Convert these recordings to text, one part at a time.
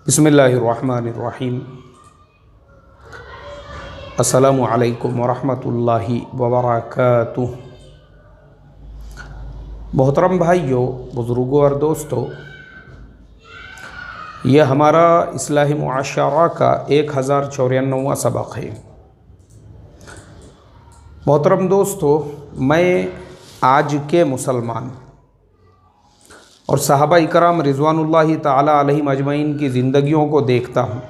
बिस्मिल्लाहिर्रहमानिर्रहीम। अस्सलामु अलैकुम वरहमतुल्लाहि वबरकातुह। मोहतरम भाइयों, बुज़ुर्गों और दोस्तों, यह हमारा इस्लाही मुआशरा का 1094वां सबक है। मोहतरम दोस्तों, मैं आज के मुसलमान और सहाबा इकराम रिज़वानुल्लाहि ताला अलैहिम अजमईन की ज़िंदगियों को देखता हूँ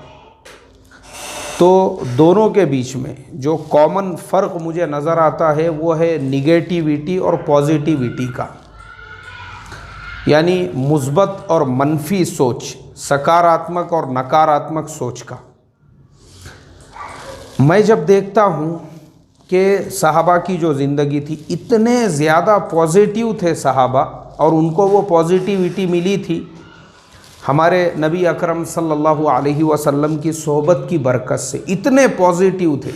तो दोनों के बीच में जो कॉमन फ़र्क मुझे नज़र आता है वो है निगेटिविटी और पॉजिटिविटी का, यानी मुस्बत और मनफी सोच, सकारात्मक और नकारात्मक सोच का। मैं जब देखता हूँ कि सहाबा की जो ज़िंदगी थी, इतने ज़्यादा पॉजिटिव थे सहाबा और उनको वो पॉजिटिविटी मिली थी हमारे नबी अकरम सल्लल्लाहु अलैहि वसल्लम की सोहबत की बरकत से। इतने पॉजिटिव थे,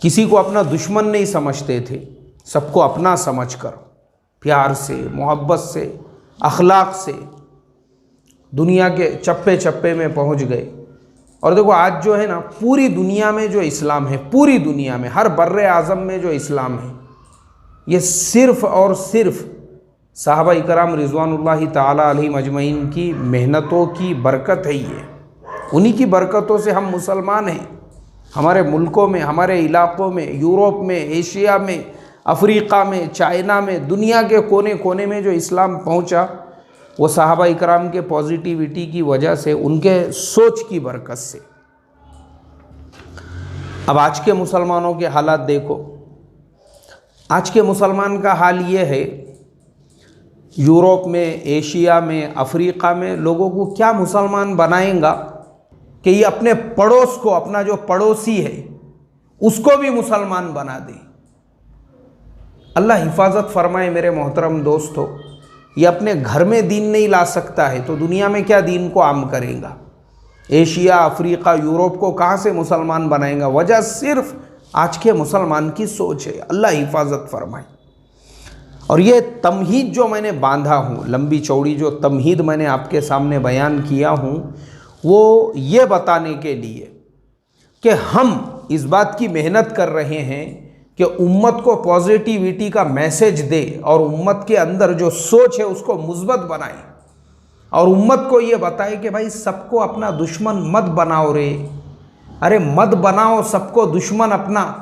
किसी को अपना दुश्मन नहीं समझते थे, सबको अपना समझकर प्यार से, मोहब्बत से, अखलाक से दुनिया के चप्पे चप्पे में पहुंच गए। और देखो आज जो है ना, पूरी दुनिया में जो इस्लाम है, पूरी दुनिया में हर बर्रे आज़म में जो इस्लाम है, ये सिर्फ़ और सिर्फ़ साहबा इकराम रिज़वानुल्लाहि ताला अलैहिम अजमईन की मेहनतों की बरकत है। ये उन्हीं की बरकतों से हम मुसलमान हैं। हमारे मुल्कों में, हमारे इलाक़ों में, यूरोप में, एशिया में, अफ्रीका में, चाइना में, दुनिया के कोने कोने में जो इस्लाम पहुंचा, वो साहबा इकराम के पॉजिटिविटी की वजह से, उनके सोच की बरकत से। अब आज के मुसलमानों के हालात देखो। आज के मुसलमान का हाल ये है, यूरोप में, एशिया में, अफ्रीका में लोगों को क्या मुसलमान बनाएगा कि ये अपने पड़ोस को, अपना जो पड़ोसी है उसको भी मुसलमान बना दे। अल्लाह हिफाजत फरमाए मेरे मोहतरम दोस्तों। ये अपने घर में दीन नहीं ला सकता है तो दुनिया में क्या दीन को आम करेगा? एशिया, अफ्रीका, यूरोप को कहाँ से मुसलमान बनाएगा? वजह सिर्फ आज के मुसलमान की सोच है। अल्लाह हिफाजत फरमाए। और ये तमहीद जो मैंने बांधा हूँ, लंबी चौड़ी जो तमहीद मैंने आपके सामने बयान किया हूँ, वो ये बताने के लिए कि हम इस बात की मेहनत कर रहे हैं कि उम्मत को पॉजिटिविटी का मैसेज दे और उम्मत के अंदर जो सोच है उसको मुस्बत बनाए और उम्मत को ये बताए कि भाई सबको अपना दुश्मन मत बनाओ रे। अरे मत बनाओ सबको दुश्मन अपना।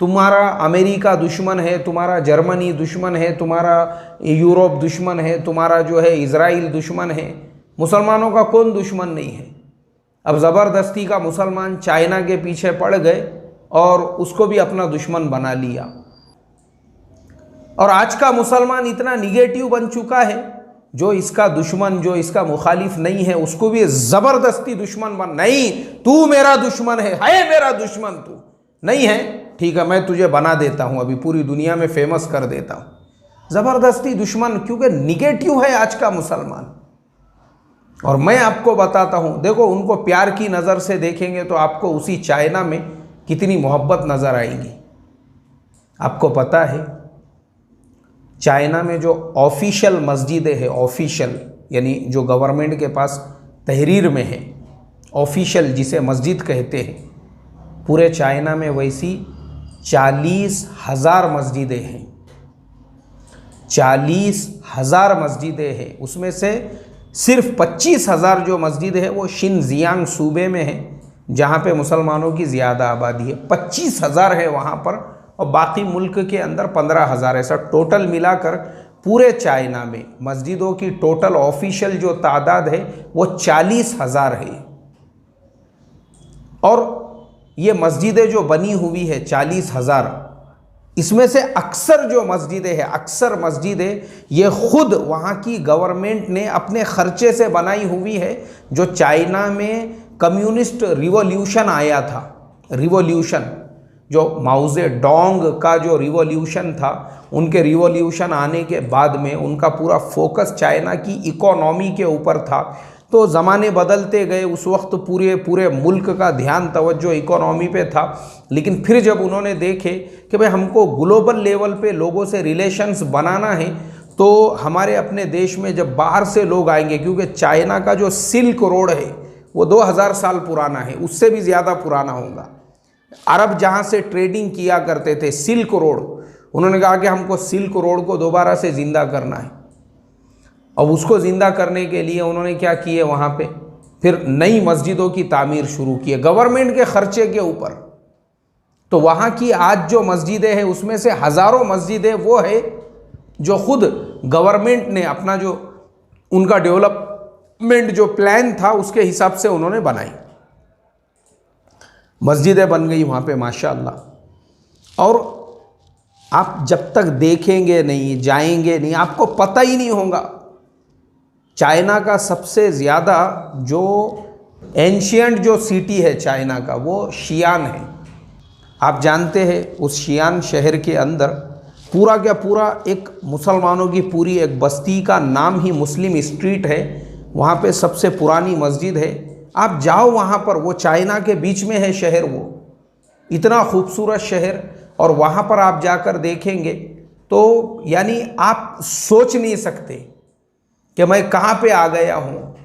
तुम्हारा अमेरिका दुश्मन है, तुम्हारा जर्मनी दुश्मन है, तुम्हारा यूरोप दुश्मन है, तुम्हारा जो है इज़राइल दुश्मन है। मुसलमानों का कौन दुश्मन नहीं है? अब ज़बरदस्ती का मुसलमान चाइना के पीछे पड़ गए और उसको भी अपना दुश्मन बना लिया। और आज का मुसलमान इतना निगेटिव बन चुका है, जो इसका दुश्मन, जो इसका मुखालिफ नहीं है, उसको भी ज़बरदस्ती दुश्मन बन। नहीं, तू मेरा दुश्मन है मेरा दुश्मन तू नहीं है, ठीक है मैं तुझे बना देता हूँ, अभी पूरी दुनिया में फेमस कर देता हूँ। ज़बरदस्ती दुश्मन, क्योंकि निगेटिव है आज का मुसलमान। और मैं आपको बताता हूँ, देखो उनको प्यार की नज़र से देखेंगे तो आपको उसी चाइना में कितनी मोहब्बत नज़र आएगी। आपको पता है चाइना में जो ऑफिशियल मस्जिदें हैं, ऑफिशियल यानी जो गवर्नमेंट के पास तहरीर में है, ऑफिशियल जिसे मस्जिद कहते हैं, पूरे चाइना में वैसी 40,000 मस्जिदें हैं। 40,000 मस्जिदें हैं। उसमें से सिर्फ 25,000 जो मस्जिद है वो शिनजियांग सूबे में है, जहाँ पे मुसलमानों की ज़्यादा आबादी है। 25,000 है वहाँ पर और बाकी मुल्क के अंदर 15,000। ऐसा टोटल मिलाकर पूरे चाइना में मस्जिदों की टोटल ऑफिशियल जो तादाद है वो 40,000 है। और ये मस्जिदें जो बनी हुई है 40,000, इसमें से अक्सर जो मस्जिदें हैं, अक्सर मस्जिदें ये खुद वहाँ की गवर्नमेंट ने अपने खर्चे से बनाई हुई है। जो चाइना में कम्युनिस्ट रिवॉल्यूशन आया था, रिवॉल्यूशन जो माओ जेडोंग का जो रिवॉल्यूशन था, उनके रिवॉल्यूशन आने के बाद में उनका पूरा फोकस चाइना की इकोनॉमी के ऊपर था। तो ज़माने बदलते गए, उस वक्त पूरे मुल्क का ध्यान तवज्जो इकोनॉमी पे था। लेकिन फिर जब उन्होंने देखे कि भाई हमको ग्लोबल लेवल पे लोगों से रिलेशंस बनाना है, तो हमारे अपने देश में जब बाहर से लोग आएंगे, क्योंकि चाइना का जो सिल्क रोड है वो 2000 साल पुराना है, उससे भी ज़्यादा पुराना होगा। अरब जहाँ से ट्रेडिंग किया करते थे, सिल्क रोड, उन्होंने कहा कि हमको सिल्क रोड को दोबारा से ज़िंदा करना है। अब उसको ज़िंदा करने के लिए उन्होंने क्या किए, वहाँ पे फिर नई मस्जिदों की तामीर शुरू की है गवर्नमेंट के खर्चे के ऊपर। तो वहाँ की आज जो मस्जिदें हैं उसमें से हज़ारों मस्जिदें वो है जो खुद गवर्नमेंट ने अपना जो उनका डेवलपमेंट जो प्लान था उसके हिसाब से उन्होंने बनाई, मस्जिदें बन गई वहाँ पे माशाअल्लाह। और आप जब तक देखेंगे नहीं, जाएंगे नहीं, आपको पता ही नहीं होगा। चाइना का सबसे ज़्यादा जो एंशियंट जो सिटी है चाइना का वो शियान है। आप जानते हैं उस शियान शहर के अंदर पूरा क्या पूरा एक मुसलमानों की पूरी एक बस्ती का नाम ही मुस्लिम स्ट्रीट है। वहाँ पे सबसे पुरानी मस्जिद है। आप जाओ वहाँ पर, वो चाइना के बीच में है शहर, वो इतना खूबसूरत शहर। और वहाँ पर आप जाकर देखेंगे तो यानी आप सोच नहीं सकते कि मैं कहाँ पे आ गया हूँ।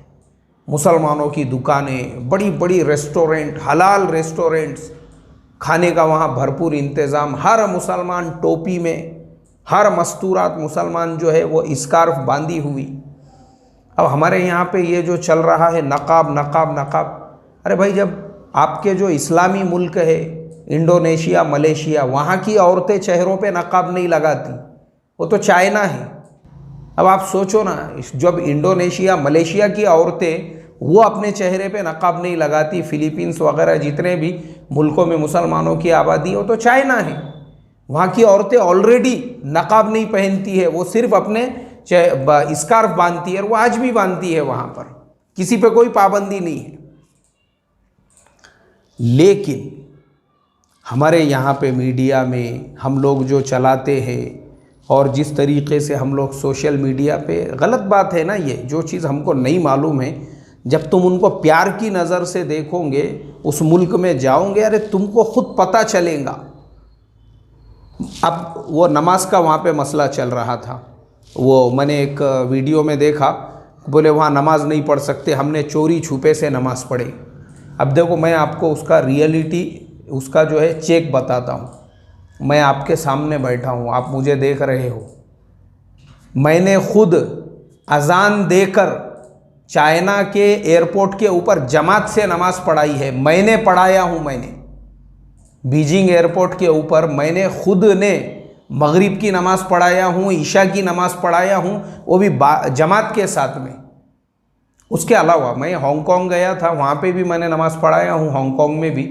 मुसलमानों की दुकानें, बड़ी बड़ी रेस्टोरेंट, हलाल रेस्टोरेंट्स, खाने का वहाँ भरपूर इंतज़ाम, हर मुसलमान टोपी में, हर मस्तूरात मुसलमान जो है वो स्कार्फ बांधी हुई। अब हमारे यहाँ पे ये जो चल रहा है नकाब नकाब नकाब, अरे भाई जब आपके जो इस्लामी मुल्क है इंडोनेशिया, मलेशिया, वहाँ की औरतें चेहरों पे नकाब नहीं लगाती, वो तो चाइना है। अब आप सोचो ना, जब इंडोनेशिया मलेशिया की औरतें वो अपने चेहरे पे नकाब नहीं लगाती, फिलीपींस वगैरह जितने भी मुल्कों में मुसलमानों की आबादी है वो तो चाइना है। वहाँ की औरतें ऑलरेडी नकाब नहीं पहनती है, वो सिर्फ अपने स्कार्फ बांधती है, और वो आज भी बांधती है, वहाँ पर किसी पे कोई पाबंदी नहीं है। लेकिन हमारे यहाँ पे मीडिया में हम लोग जो चलाते हैं और जिस तरीक़े से हम लोग सोशल मीडिया पे, गलत बात है ना ये, जो चीज़ हमको नहीं मालूम है, जब तुम उनको प्यार की नज़र से देखोगे, उस मुल्क में जाओगे, अरे तुमको खुद पता चलेगा। अब वो नमाज का वहाँ पे मसला चल रहा था, वो मैंने एक वीडियो में देखा, बोले वहाँ नमाज नहीं पढ़ सकते, हमने चोरी छुपे से नमाज़ पढ़ी। अब देखो मैं आपको उसका रियलिटी, उसका जो है चेक बताता हूँ। मैं आपके सामने बैठा हूँ, आप मुझे देख रहे हो। मैंने खुद अजान देकर चाइना के एयरपोर्ट के ऊपर जमात से नमाज पढ़ाई है, मैंने पढ़ाया हूँ। मैंने बीजिंग एयरपोर्ट के ऊपर मैंने खुद ने मगरिब की नमाज़ पढ़ाया हूँ, ईशा की नमाज़ पढ़ाया हूँ, वो भी जमात के साथ में। उसके अलावा मैं हांगकांग गया था, वहाँ पे भी मैंने नमाज़ पढ़ाया हूँ, हांगकांग में भी।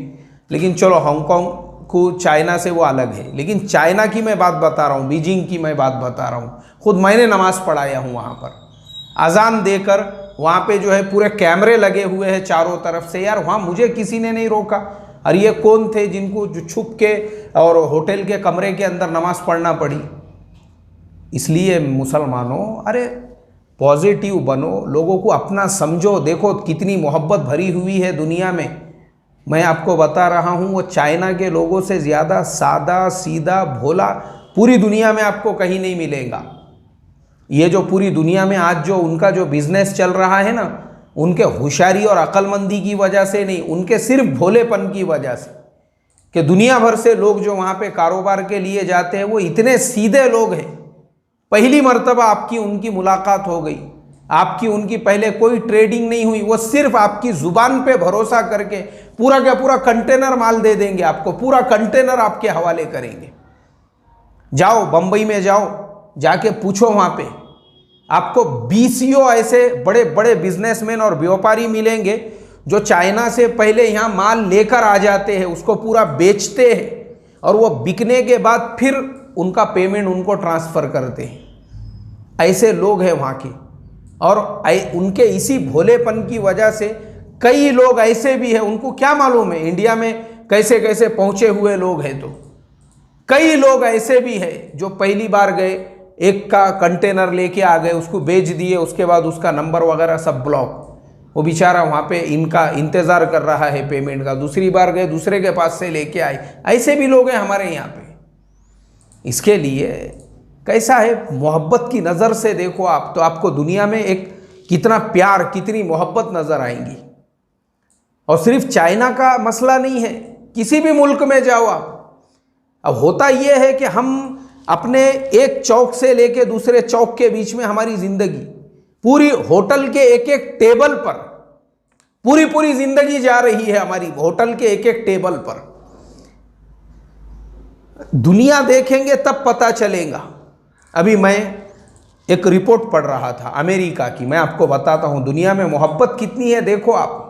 लेकिन चलो हांगकांग को चाइना से वो अलग है, लेकिन चाइना की मैं बात बता रहा हूँ, बीजिंग की मैं बात बता रहा हूँ। खुद मैंने नमाज़ पढ़ाया हूँ वहाँ पर, अजान देकर। वहाँ पे जो है पूरे कैमरे लगे हुए हैं चारों तरफ से। यार वहाँ मुझे किसी ने नहीं रोका। और ये कौन थे जिनको जो छुप के और होटल के कमरे के अंदर नमाज़ पढ़ना पड़ी। इसलिए मुसलमानों, अरे पॉजिटिव बनो, लोगों को अपना समझो। देखो कितनी मोहब्बत भरी हुई है दुनिया में। मैं आपको बता रहा हूँ, वो चाइना के लोगों से ज़्यादा सादा सीधा भोला पूरी दुनिया में आपको कहीं नहीं मिलेगा। ये जो पूरी दुनिया में आज जो उनका जो बिज़नेस चल रहा है ना, उनके होशियारी और अक्लमंदी की वजह से नहीं, उनके सिर्फ भोलेपन की वजह से। कि दुनिया भर से लोग जो वहाँ पे कारोबार के लिए जाते हैं वो इतने सीधे लोग हैं। पहली मर्तबा आपकी उनकी मुलाकात हो गई, आपकी उनकी पहले कोई ट्रेडिंग नहीं हुई, वो सिर्फ आपकी ज़ुबान पे भरोसा करके पूरा का पूरा कंटेनर माल दे देंगे आपको, पूरा कंटेनर आपके हवाले करेंगे। जाओ बम्बई में जाओ, जाके पूछो वहाँ पे, आपको 20 ऐसे बड़े बड़े बिजनेसमैन और व्यापारी मिलेंगे जो चाइना से पहले यहाँ माल लेकर आ जाते हैं, उसको पूरा बेचते हैं और वो बिकने के बाद फिर उनका पेमेंट उनको ट्रांसफ़र करते हैं। ऐसे लोग हैं वहाँ के। और उनके इसी भोलेपन की वजह से कई लोग ऐसे भी हैं, उनको क्या मालूम है इंडिया में कैसे कैसे पहुँचे हुए लोग हैं। तो कई लोग ऐसे भी हैं जो पहली बार गए, एक का कंटेनर लेके आ गए, उसको बेच दिए, उसके बाद उसका नंबर वगैरह सब ब्लॉक। वो बेचारा वहाँ पे इनका इंतज़ार कर रहा है पेमेंट का। दूसरी बार गए, दूसरे के पास से लेके आए। ऐसे भी लोग हैं हमारे यहाँ पे। इसके लिए कैसा है, मोहब्बत की नज़र से देखो आप तो आपको दुनिया में एक कितना प्यार, कितनी मोहब्बत नज़र आएंगी। और सिर्फ चाइना का मसला नहीं है, किसी भी मुल्क में जाओ आप। अब होता यह है कि हम अपने एक चौक से लेके दूसरे चौक के बीच में हमारी ज़िंदगी, पूरी होटल के एक एक टेबल पर पूरी पूरी ज़िंदगी जा रही है हमारी, होटल के एक एक टेबल पर। दुनिया देखेंगे तब पता चलेगा। अभी मैं एक रिपोर्ट पढ़ रहा था अमेरिका की, मैं आपको बताता हूं दुनिया में मोहब्बत कितनी है। देखो आप,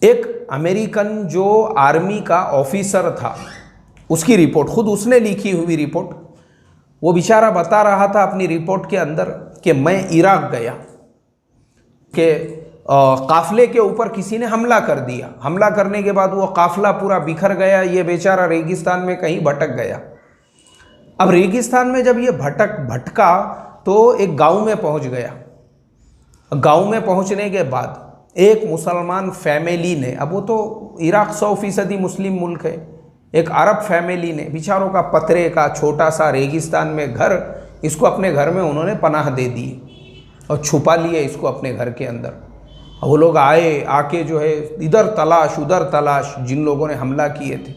एक अमेरिकन जो आर्मी का ऑफिसर था, उसकी रिपोर्ट, खुद उसने लिखी हुई रिपोर्ट, वो बेचारा बता रहा था अपनी रिपोर्ट के अंदर कि मैं इराक गया कि काफिले के ऊपर किसी ने हमला कर दिया। हमला करने के बाद वो काफिला पूरा बिखर गया, ये बेचारा रेगिस्तान में कहीं भटक गया। अब रेगिस्तान में जब ये भटका तो एक गांव में पहुंच गया। गांव में पहुंचने के बाद एक मुसलमान फैमिली ने, अब वो तो इराक 100% मुस्लिम मुल्क है, एक अरब फैमिली ने बेचारों का पतरे का छोटा सा रेगिस्तान में घर, इसको अपने घर में उन्होंने पनाह दे दी और छुपा लिए इसको अपने घर के अंदर। वो लोग आए, आके जो है इधर तलाश उधर तलाश जिन लोगों ने हमला किए थे,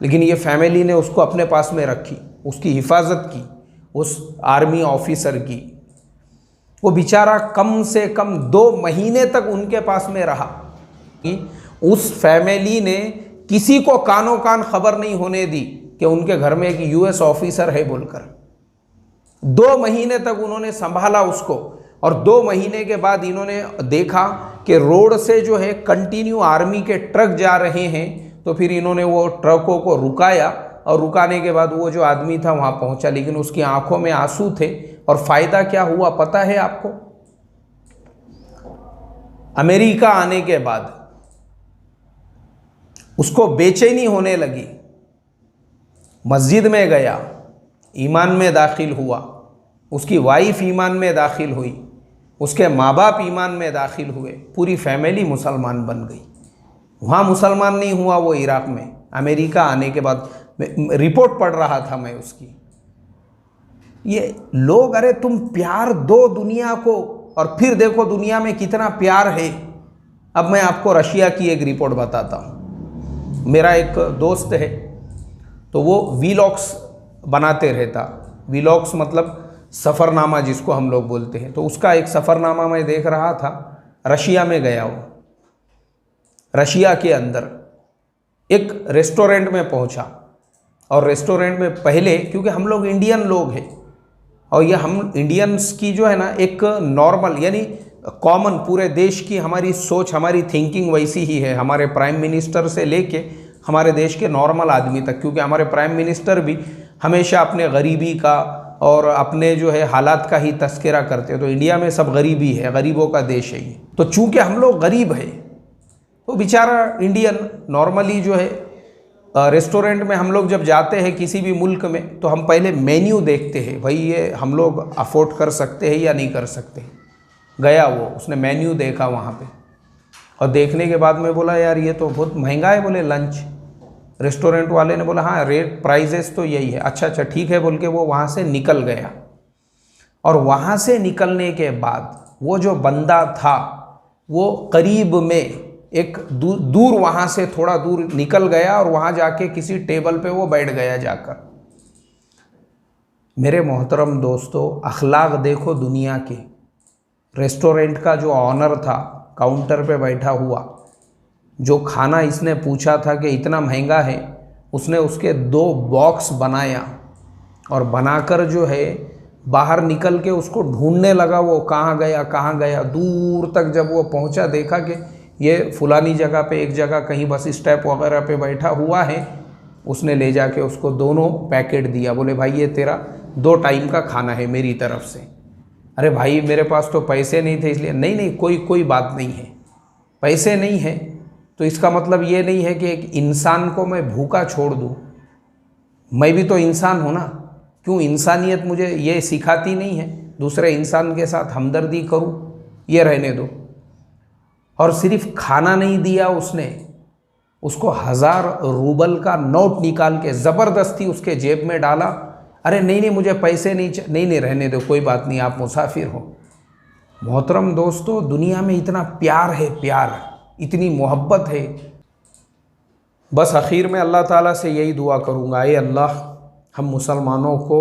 लेकिन ये फैमिली ने उसको अपने पास में रखी, उसकी हिफाजत की, उस आर्मी ऑफिसर की। वो बेचारा कम से कम 2 महीने तक उनके पास में रहा। उस फैमिली ने किसी को कानो कान खबर नहीं होने दी कि उनके घर में एक यूएस ऑफिसर है बोलकर। 2 महीने तक उन्होंने संभाला उसको, और 2 महीने के बाद इन्होंने देखा कि रोड से जो है कंटिन्यू आर्मी के ट्रक जा रहे हैं, तो फिर इन्होंने वो ट्रकों को रुकाया, और रुकाने के बाद वो जो आदमी था वहाँ पहुँचा, लेकिन उसकी आंखों में आंसू थे। और फ़ायदा क्या हुआ पता है आपको? अमेरिका आने के बाद उसको बेचैनी होने लगी, मस्जिद में गया, ईमान में दाखिल हुआ, उसकी वाइफ ईमान में दाखिल हुई, उसके माँ बाप ईमान में दाखिल हुए, पूरी फैमिली मुसलमान बन गई। वहाँ मुसलमान नहीं हुआ वो इराक में। अमेरिका आने के बाद रिपोर्ट पढ़ रहा था मैं उसकी। ये लोग, अरे तुम प्यार दो दुनिया को, और फिर देखो दुनिया में कितना प्यार है। अब मैं आपको रशिया की एक रिपोर्ट बताता हूँ। मेरा एक दोस्त है, तो वो वीलॉग्स बनाते रहता। वीलॉग्स मतलब सफ़रनामा जिसको हम लोग बोलते हैं। तो उसका एक सफ़रनामा मैं देख रहा था। रशिया में गया वो, रशिया के अंदर एक रेस्टोरेंट में पहुंचा, और रेस्टोरेंट में पहले, क्योंकि हम लोग इंडियन लोग हैं, और ये हम इंडियंस की जो है ना एक नॉर्मल यानी कॉमन पूरे देश की हमारी सोच, हमारी थिंकिंग वैसी ही है, हमारे प्राइम मिनिस्टर से लेके हमारे देश के नॉर्मल आदमी तक। क्योंकि हमारे प्राइम मिनिस्टर भी हमेशा अपने गरीबी का और अपने जो है हालात का ही तस्करा करते हैं। तो इंडिया में सब गरीबी है, गरीबों का देश है ये। तो चूँकि हम लोग गरीब है, तो बेचारा इंडियन नॉर्मली जो है रेस्टोरेंट में हम लोग जब जाते हैं किसी भी मुल्क में, तो हम पहले मेन्यू देखते हैं, भाई ये हम लोग अफोर्ड कर सकते हैं या नहीं कर सकते। गया वो, उसने मेन्यू देखा वहाँ पे, और देखने के बाद में बोला यार ये तो बहुत महंगा है। बोले लंच, रेस्टोरेंट वाले ने बोला हाँ रेट प्राइजेस तो यही है। अच्छा ठीक है बोल के वो वहाँ से निकल गया। और वहाँ से निकलने के बाद वो जो बंदा था वो करीब में एक दूर वहाँ से थोड़ा दूर निकल गया, और वहाँ जाके किसी टेबल पे वो बैठ गया जाकर। मेरे मोहतरम दोस्तों, अखलाक देखो दुनिया के। रेस्टोरेंट का जो ऑनर था, काउंटर पे बैठा हुआ, जो खाना इसने पूछा था कि इतना महंगा है, उसने उसके 2 बॉक्स बनाया, और बनाकर जो है बाहर निकल के उसको ढूंढने लगा। वो कहाँ गया। दूर तक जब वो पहुँचा, देखा कि ये फुलानी जगह पे, एक जगह कहीं बस स्टॉप वगैरह पे बैठा हुआ है। उसने ले जाके उसको दोनों पैकेट दिया। बोले भाई ये तेरा 2 टाइम का खाना है मेरी तरफ से। अरे भाई मेरे पास तो पैसे नहीं थे इसलिए। नहीं कोई बात नहीं है, पैसे नहीं है तो इसका मतलब ये नहीं है कि एक इंसान को मैं भूखा छोड़ दूँ। मैं भी तो इंसान हूँ ना, क्यों इंसानियत मुझे ये सिखाती नहीं है दूसरे इंसान के साथ हमदर्दी करूँ? ये रहने दो। और सिर्फ खाना नहीं दिया उसने, उसको 1000 रूबल का नोट निकाल के ज़बरदस्ती उसके जेब में डाला, अरे नहीं नहीं मुझे पैसे नहीं नहीं रहने दो, कोई बात नहीं, आप मुसाफिर हो। मोहतरम दोस्तों, दुनिया में इतना प्यार है, प्यार, इतनी मोहब्बत है। बस आखिर में अल्लाह ताला से यही दुआ करूँगा, ए अल्लाह हम मुसलमानों को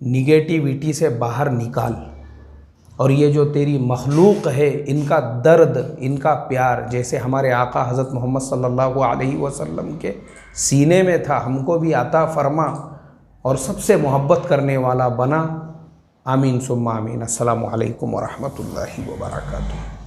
निगेटिविटी से बाहर निकाल, और ये जो तेरी मखलूक है इनका दर्द, इनका प्यार जैसे हमारे आका हज़रत मोहम्मद सल्लल्लाहु अलैहि वसल्लम के सीने में था, हमको भी अता फरमा और सबसे मोहब्बत करने वाला बना। आमीन सुम्मा आमीन। अस्सलामु अलैकुम व रहमतुल्लाहि व बरकातुहू।